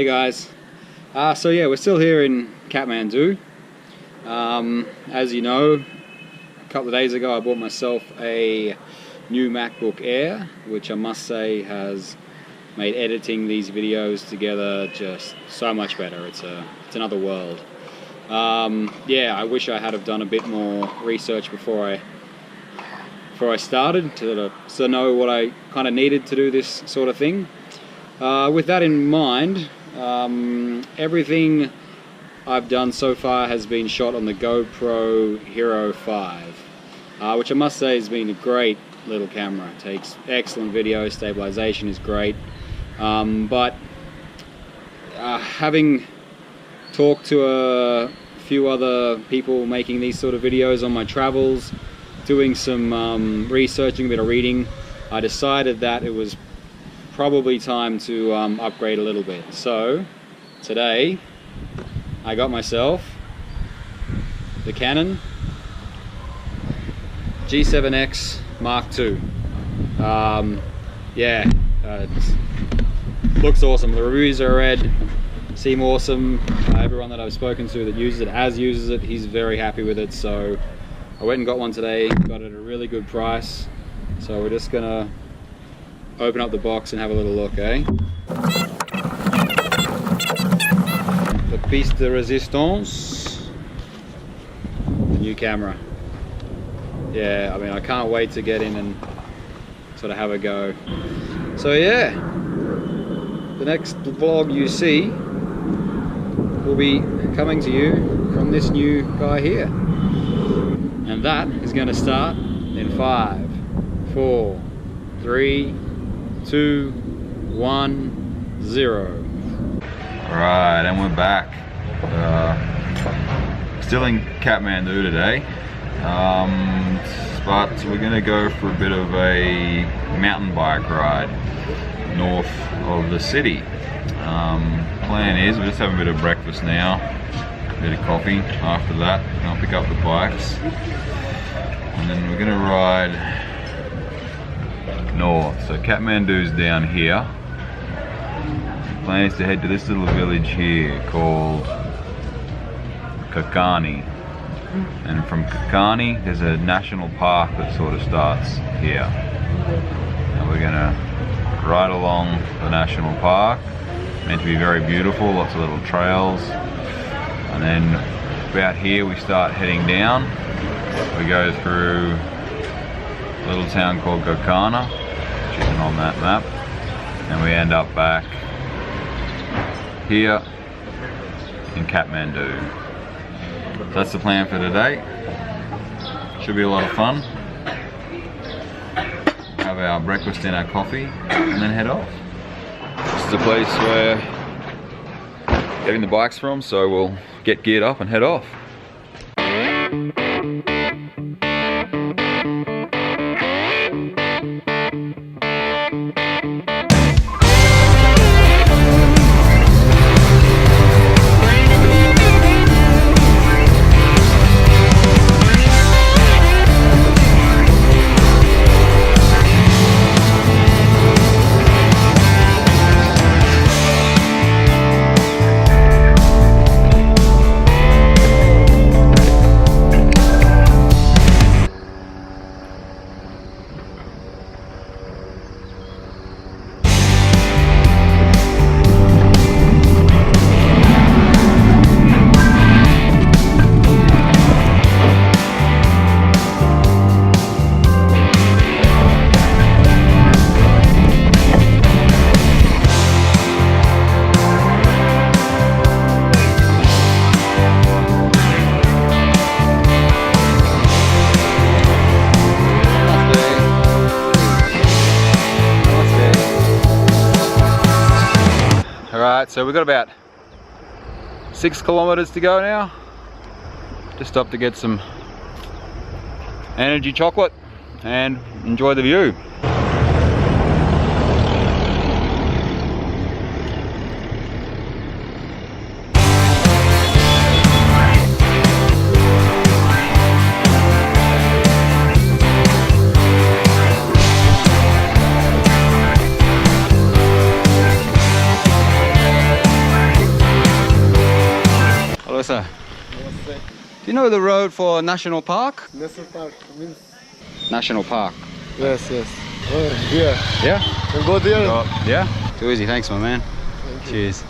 Hey guys. So yeah, we're still here in Kathmandu. As you know, a couple of days ago I bought myself a new MacBook Air, which I must say has made editing these videos together just so much better. It's another world. Yeah, I wish I had have done a bit more research before I started to know what I kind of needed to do this sort of thing. With that in mind, everything I've done so far has been shot on the GoPro Hero 5, which I must say has been a great little camera. It takes excellent video, stabilization is great, but having talked to a few other people making these sort of videos on my travels, doing some researching, a bit of reading, I decided that it was probably time to upgrade a little bit. So today I got myself the Canon G7X Mark II. Yeah, it looks awesome. The reviews I read seem awesome. Everyone that I've spoken to that uses it, he's very happy with it. So I went and got one today, got it at a really good price. So we're just gonna open up the box and have a little look, eh? The piece de resistance, the new camera. Yeah, I mean, I can't wait to get in and sort of have a go. So yeah, the next vlog you see will be coming to you from this new guy here. And that is going to start in 5, 4, 3, 2, 1, 0. Alright, and we're back. Still in Kathmandu today, but we're going to go for a bit of a mountain bike ride north of the city. Plan is we're just having a bit of breakfast now, a bit of coffee. After that I'll pick up the bikes and then we're going to ride north. So Kathmandu's down here. The plan is to head to this little village here called Kathmandu, and from Kathmandu there's a national park that sort of starts here. And we're gonna ride along the national park. Meant to be very beautiful, lots of little trails, and then about here we start heading down. We go through a little town called Kathmandu, which isn't on that map, and we end up back here in Kathmandu. So that's the plan for today. Should be a lot of fun. Have our breakfast and our coffee and then head off. This is the place where we're getting the bikes from, so we'll get geared up and head off. Alright, so we've got about 6 kilometers to go now. Just stopped to get some energy chocolate and enjoy the view. you know the road for National Park? National Park means. National Park. Yes. Here. Yeah? And go there. Yeah? Too easy, thanks my man. Cheers.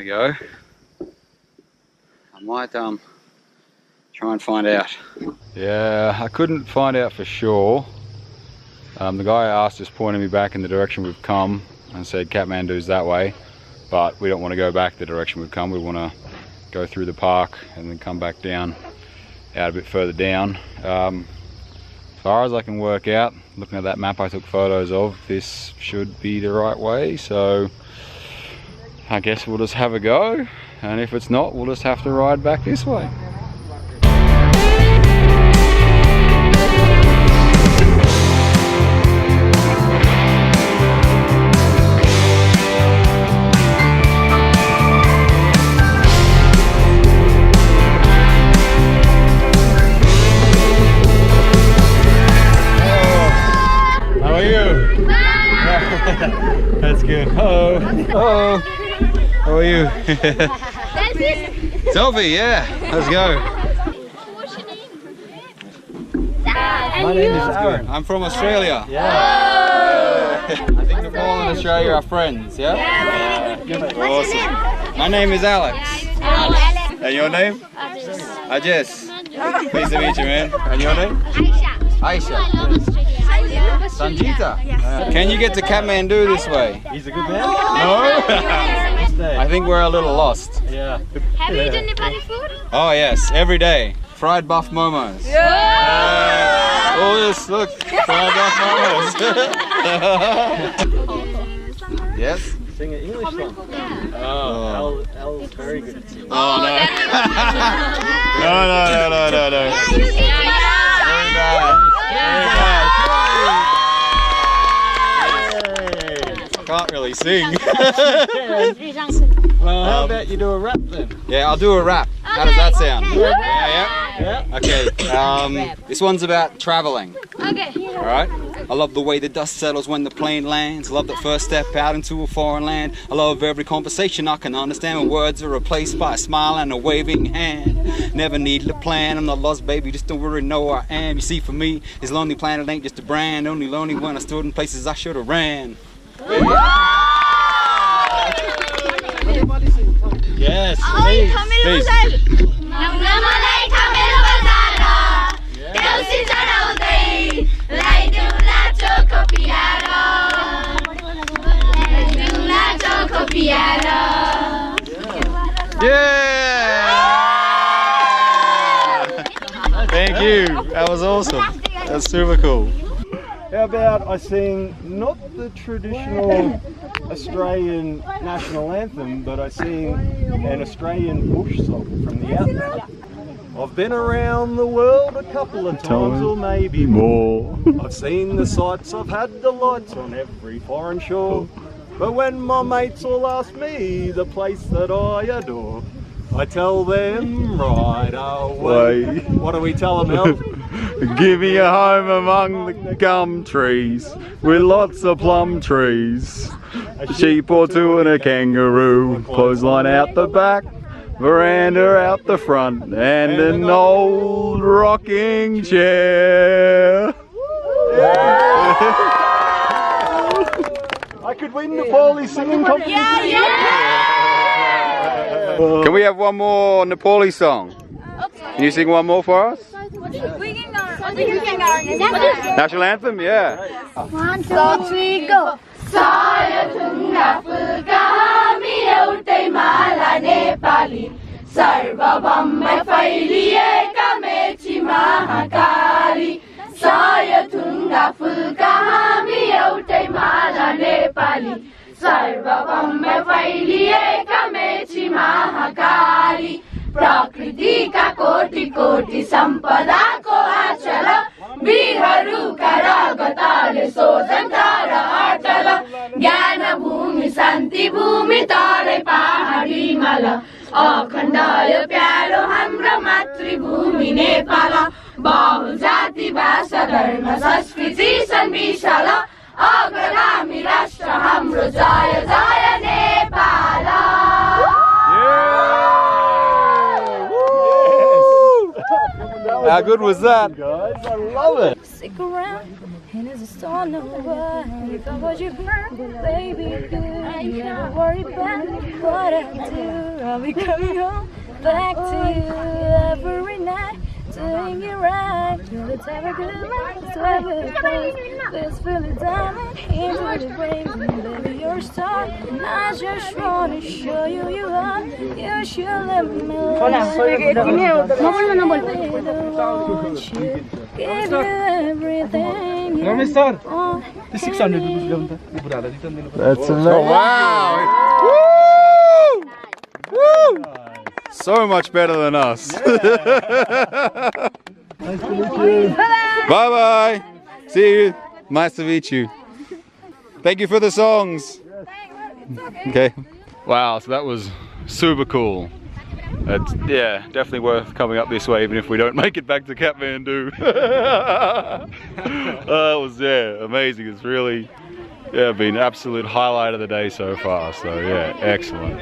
Go. I might try and find out. Yeah, I couldn't find out for sure. The guy I asked just pointed me back in the direction we've come and said Kathmandu's that way, but we don't want to go back the direction we've come. We want to go through the park and then come back down, out a bit further down. As far as I can work out, looking at that map I took photos of, this should be the right way, so I guess we'll just have a go, and if it's not, we'll just have to ride back this way. How are you? That's good. Hello. Hello. How are you? Selfie, yeah. Let's go. My name is Aaron. I'm from Australia. Yeah. I think Nepal and Australia are friends, yeah? Awesome. My name is Alex. And your name? Ajes. Pleased to meet you, man. And your name? Aisha. Sanjita. Can you get to Kathmandu this way? He's a good man. No? I think we're a little lost. Yeah. Have you eaten Nepali food? Oh yes, every day. Fried buff momos. Yeah. Oh this, look. Fried buff momos. Yes? Sing an English song. Oh, Elle is very good at singing. Oh no. No. Very bad. Can't really sing. Well, how about you do a rap then? Yeah, I'll do a rap. How does that sound? Yeah. Okay. This one's about traveling. Okay. All right. I love the way the dust settles when the plane lands. I love that first step out into a foreign land. I love every conversation I can understand when words are replaced by a smile and a waving hand. Never needed a plan. I'm not lost, baby. Just don't worry, know where I am. You see, for me, this lonely planet ain't just a brand. Only lonely when I stood in places I should have ran. Yes, please. Yeah! Thank you. That was awesome. That's super cool. How about I sing not the traditional Australian national anthem, but I sing an Australian bush song from the outback. I've been around the world a couple of times, or maybe more. I've seen the sights, I've had the lights on every foreign shore. But when my mates all ask me the place that I adore, I tell them right away. What do we tell them, El? Give me a home among the gum trees with lots of plum trees. A sheep or two and a kangaroo, clothesline out the back, veranda out the front, and an old rocking chair. I could win Nepali singing competition. Can we have one more Nepali song? Can you sing one more for us? National anthem? Yeah. 1, 2, 3, go. Sayatunga fulka hami एउटै माला नेपाली सर्वभौमै फैलिएका मेची महाकाली सायथुङ्गा फुलका हामी एउटै माला नेपाली सर्वभौमै फैलिएका मेची महाकाली प्रकृतिका कोटि कोटि सम्पदाको आचल वीरहरूका रगतले स्वतन्त्र र अटल ज्ञान भूमि शान्ति भूमि तराई पहाडी हिमाल अखण्ड यो प्यारो हाम्रो मातृभूमि नेपाल बहु जाति भाषा धर्म संस्कृति छन् विशाल अग्रगामी राष्ट्र हाम्रो जय जय Nepal. How good was that? Guys, I love it. Stick around, and it's a storm over. And if I was your friend, baby, you never worry about what I do. I'll be coming home back to you every night, doing it right. Let's have a good night, let's have a good thing. Let's feel the diamond into the rain. Baby, you're a star. I just wanna show you you are. You should let me know. Give you everything you want. That's amazing. Oh, wow! Woo! So much better than us. Nice to meet you. Bye bye. See you. Nice to meet you. Thank you for the songs. Okay. Wow, so that was super cool. It's, yeah, definitely worth coming up this way even if we don't make it back to Kathmandu. That was, yeah, amazing. It's really, yeah, been an absolute highlight of the day so far. So yeah, excellent.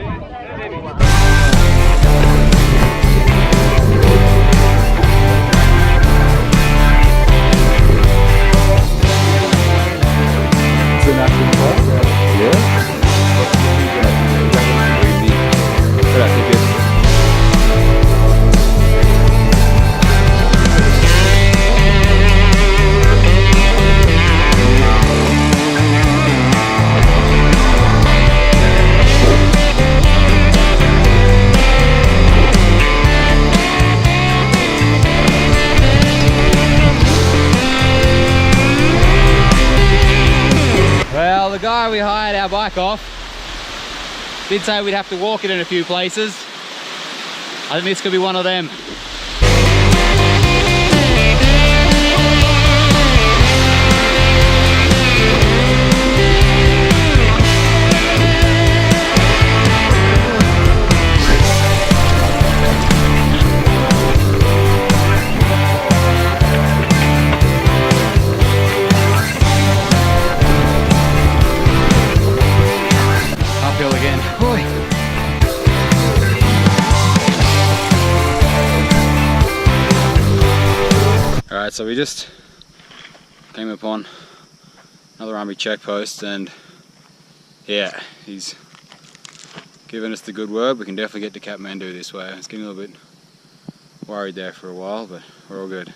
Well, the guy we hired our bike off did say we'd have to walk it in a few places. I think this could be one of them. Uphill again. Boy. Alright, so we just came upon another army checkpost and yeah, he's given us the good word. We can definitely get to Kathmandu this way. I was getting a little bit worried there for a while, but we're all good.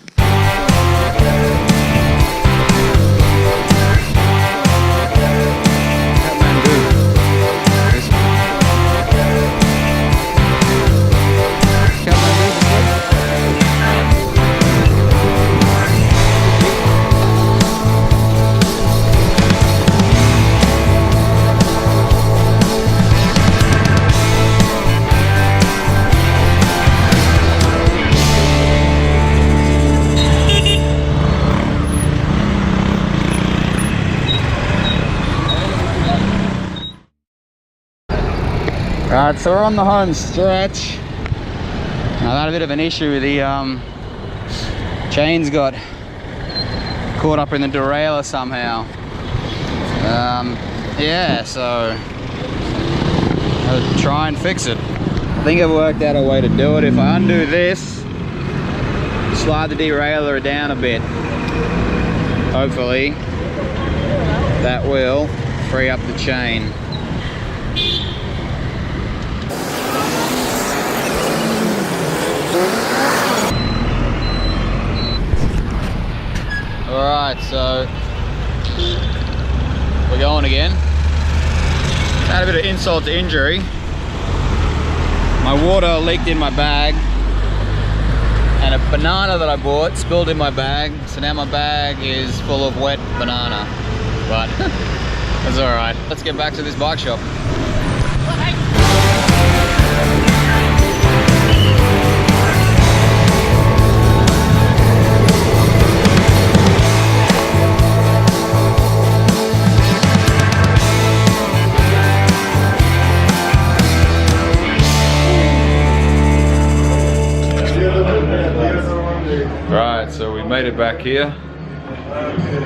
Alright, so we're on the home stretch. Now, I had a bit of an issue with the chains got caught up in the derailleur somehow. Yeah, so I'll try and fix it. I think I've worked out a way to do it. If I undo this, slide the derailleur down a bit, hopefully that will free up the chain. Alright, so we're going again. Had a bit of insult to injury. My water leaked in my bag and a banana that I bought spilled in my bag, so now my bag is full of wet banana, but that's alright. Let's get back to this bike shop. made it back here.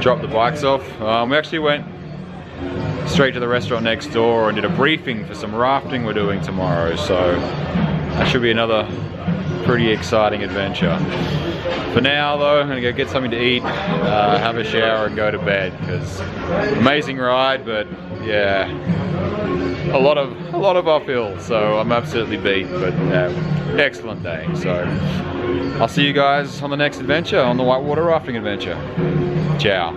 Dropped the bikes off. We actually went straight to the restaurant next door and did a briefing for some rafting we're doing tomorrow, so that should be another pretty exciting adventure. For now though, I'm gonna go get something to eat, have a shower and go to bed, because amazing ride, but yeah, a lot of uphill, so I'm absolutely beat, but excellent day. So I'll see you guys on the next adventure, on the whitewater rafting adventure. Ciao.